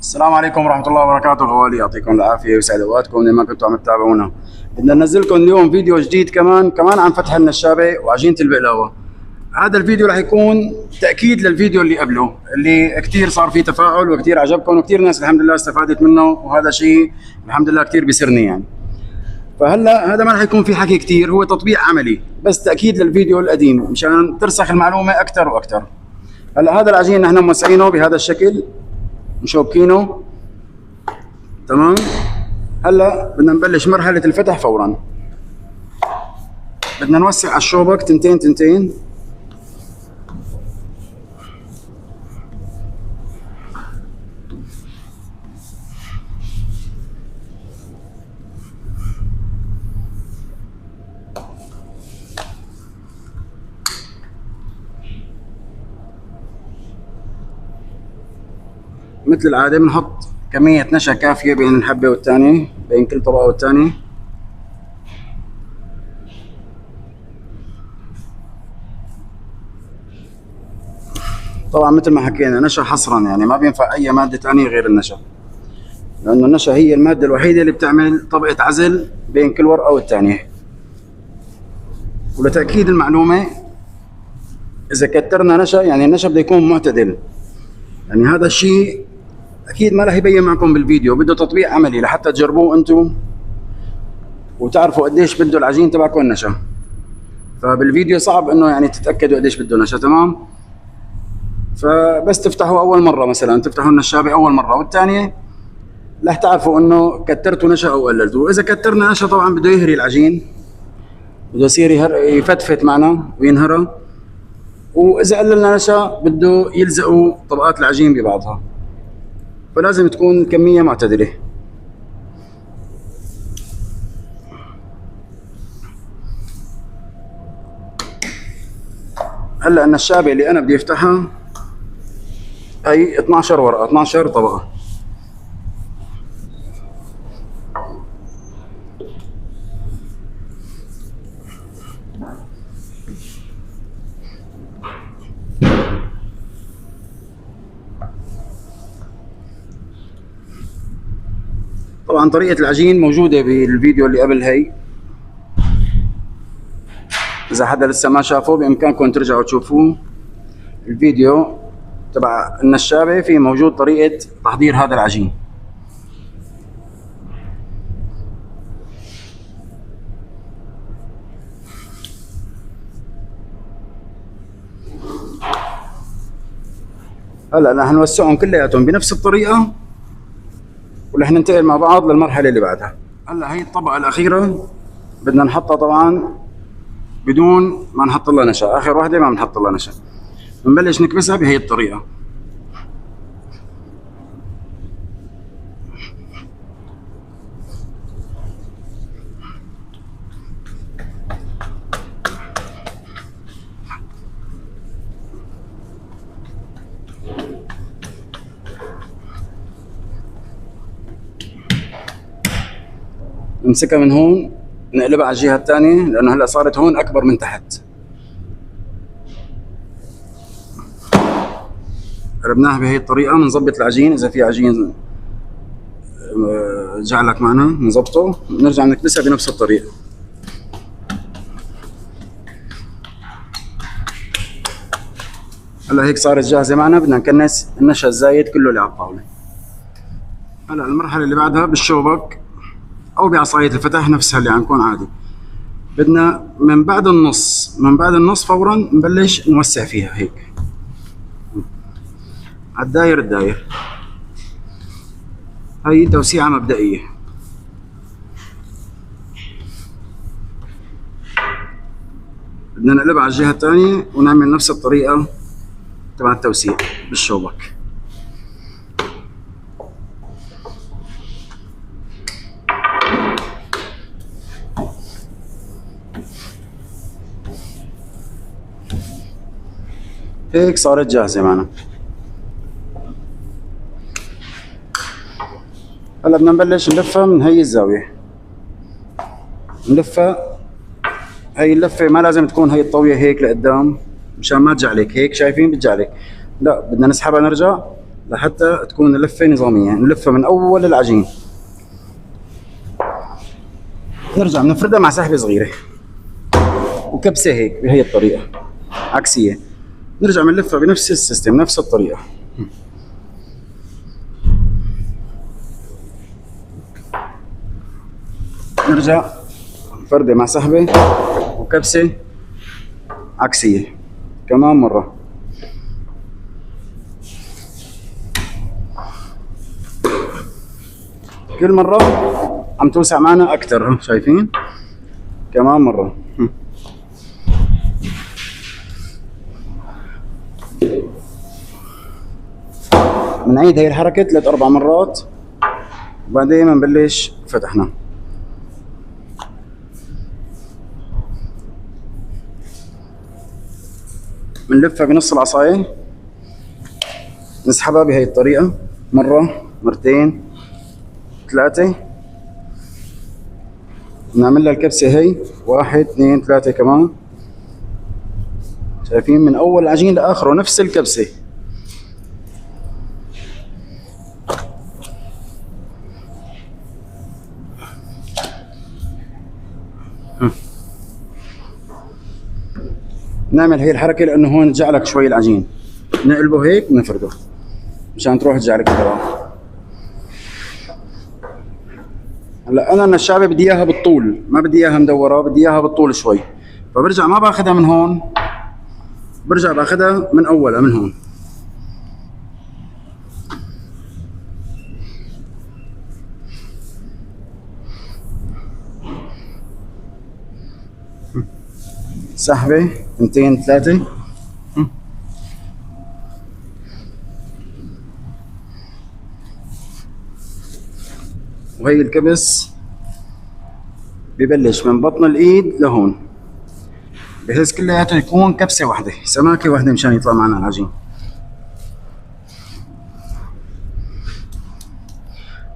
السلام عليكم ورحمة الله وبركاته. غوالي يعطيكم العافية ويسعد اوقاتكم لما كنتوا عم تتابعونا. بدنا ننزل لكم اليوم فيديو جديد كمان عن فتح النشابة وعجينة البقلاوة. هذا الفيديو راح يكون تأكيد للفيديو اللي قبله اللي كثير صار فيه تفاعل وكثير عجبكم وكثير ناس الحمد لله استفادت منه، وهذا شيء الحمد لله كثير بيسرني يعني. فهلا هذا ما راح يكون في حكي كثير، هو تطبيق عملي بس تأكيد للفيديو القديم مشان ترسخ المعلومة أكثر وأكثر. هلا هذا العجين نحن موسعينه بهذا الشكل، مشوكينه تمام. هلا بدنا نبلش مرحلة الفتح فورا. بدنا نوسع على الشوبك تنتين مثل العادة. بنحط كمية نشا كافية بين الحبة والثانية، بين كل طبقة والثانية. طبعا مثل ما حكينا نشا حصرا، يعني ما بينفع أي مادة ثانية غير النشا، لأنه النشا هي المادة الوحيدة اللي بتعمل طبقة عزل بين كل ورقة والثانية. ولتأكيد المعلومة، إذا كترنا نشا يعني النشا بده يكون معتدل، يعني هذا الشيء اكيد ما راح يبين معكم بالفيديو، بده تطبيق عملي لحتى تجربوه انتم وتعرفوا قديش بده العجين تبعكم النشا. فبالفيديو صعب انه يعني تتاكدوا قديش بده نشا، تمام. فبس تفتحوا اول مره، مثلا تفتحوا النشابه اول مره والثانيه رح تعرفوا انه كترتوا نشا او قللتوا. واذا كترنا نشا طبعا بده يهري العجين، بده يصير يفتفت معنا وينهرى. واذا قللنا نشا بده يلزقوا طبقات العجين ببعضها، فلازم تكون كمية معتدلة. هلا النشابة اللي أنا بدي أفتحها هي 12 ورقة، 12 طبقة. طبعا طريقة العجين موجودة بالفيديو اللي قبل هي، إذا حدا لسه ما شافه بإمكانكم ترجعوا تشوفوه. الفيديو تبع النشابة فيه موجود طريقة تحضير هذا العجين. هلا رح نوسعهم كلياتهم بنفس الطريقة ورح ننتقل مع بعض للمرحلة اللي بعدها. هلا هي الطبقة الأخيرة بدنا نحطها طبعا بدون ما نحط لها نشا، آخر واحدة ما بنحط لها نشا. بنبلش نكبسها بهي الطريقة. نمسكها من هون نقلبها على الجهة الثانية، لأنه هلا صارت هون أكبر من تحت. قلبناها بهي الطريقة. بنظبط العجين، إذا في عجين جعلك معنا نظبطه، نرجع نكبسها بنفس الطريقة. هلا هيك صارت جاهزة معنا. بدنا نكنس النشا الزايد كله اللي على الطاولة. هلا المرحلة اللي بعدها بالشوبك او بعصاية الفتح نفسها اللي عم عادي. بدنا من بعد النص فورا نبلش نوسع فيها هيك على الداير. هي توسيعة مبدئية. بدنا نقلبها على الجهة الثانية ونعمل نفس الطريقة تبع التوسيع بالشوبك. هيك صارت جاهزة معنا. هلا بدنا نبلش نلفها من هي الزاوية. نلفها هي اللفة ما لازم تكون هي الطاوية هيك لقدام مشان ما تجعلك هيك، شايفين بتجعلك، لا بدنا نسحبها نرجع لحتى تكون اللفة نظامية، نلفها من أول العجين. نرجع بنفردها مع سحبة صغيرة وكبسة هيك بهي الطريقة عكسية، نرجع بنلفها بنفس السيستم نفس الطريقة. نرجع فردة مع سحبة وكبسة عكسية كمان مرة. كل مرة عم توسع معنا أكتر، شايفين؟ كمان مرة. بنعيد هي الحركة 3-4 مرات وبعدين بنبلش فتحنا. بنلفها بنص العصاية، نسحبها بهي الطريقة مرة مرتين 3، نعمل لها الكبسة هي 1 2 3 كمان. شايفين من أول العجين لآخره نفس الكبسة. نعمل هي الحركة لأنه هون تجعلك شوي العجين، نقلبه هيك ونفرده مشان تروح تجعلك الهواء. هلا أنا النشابة بدي إياها بالطول، ما بدي إياها مدورة، بدي إياها بالطول شوي، فبرجع ما باخذها من هون، برجع باخذها من أولها من هون. سحبة 2 3 وهي الكبس ببلش من بطن الايد لهون بحيث كلياته يكون كبسة واحدة، سماكة واحدة مشان يطلع معنا العجين.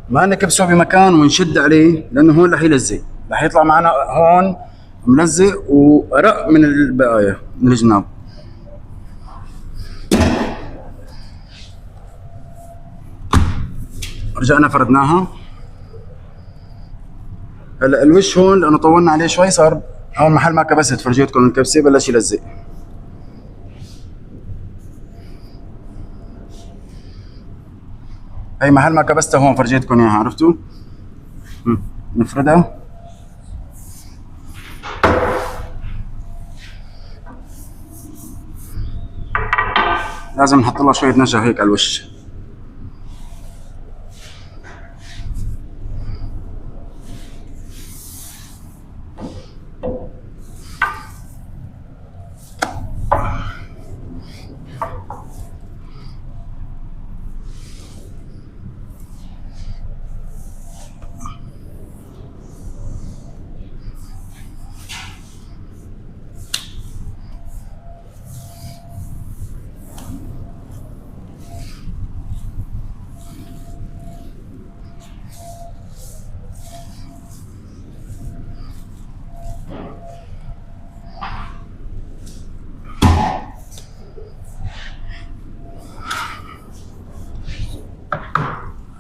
ما نكبسه بمكان ونشد عليه لأنه هون رح يلزق، رح يطلع معنا هون ملزق وأرق من البقايا من الجناب. رجعنا فردناها. هلا الوش هون لأنه طولنا عليه شوي صار هون محل ما كبست فرجيتكم الكبسة بلش يلزق. هي محل ما كبستها هون فرجيتكم اياها، عرفتوا؟ نفردها لازم نحط لها شوية نشا هيك على الوش.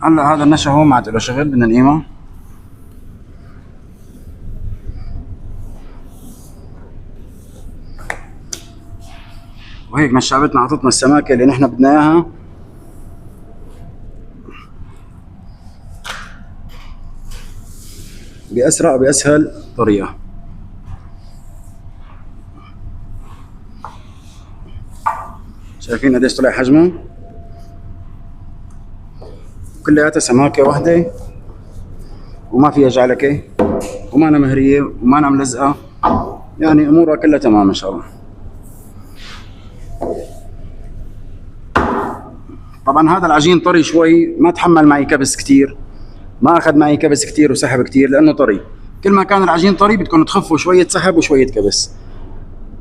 هلا هذا النشا هون ما عاد له شغل، بدنا نقيمه. وهيك نشابتنا عطتنا السماكة اللي نحن بدنا اياها. بأسرع وبأسهل طريقة. شايفين قديش طلع حجمه؟ كلياتها سماكة واحدة وما فيها جعلكة ومانا مهرية ومانا ملزقة، يعني امورها كلها تمام ان شاء الله. طبعا هذا العجين طري شوي، ما تحمل معي كبس كتير، ما اخذ معي كبس كتير وسحب كتير لانه طري. كل ما كان العجين طري بدكم تخفوا شوية سحب وشوية كبس.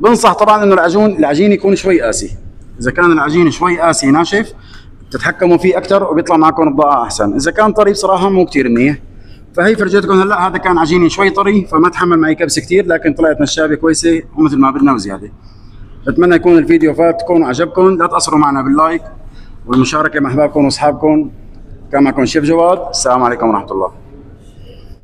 بنصح طبعا انه العجين يكون شوي قاسي، اذا كان العجين شوي قاسي ناشف تتحكموا فيه اكثر وبيطلع معكم بضاعة احسن، اذا كان طري بصراحة مو كتير منيح. فهي فرجيتكم هلا، هذا كان عجيني شوي طري فما تحمل معي كبس كتير، لكن طلعت نشابة كويسة ومثل ما بدنا وزيادة. بتمنى يكون الفيديو فاتكم وعجبكم، لا تقصروا معنا باللايك والمشاركه مع احبابكم واصحابكم. كان معكم شيف جواد، السلام عليكم ورحمه الله.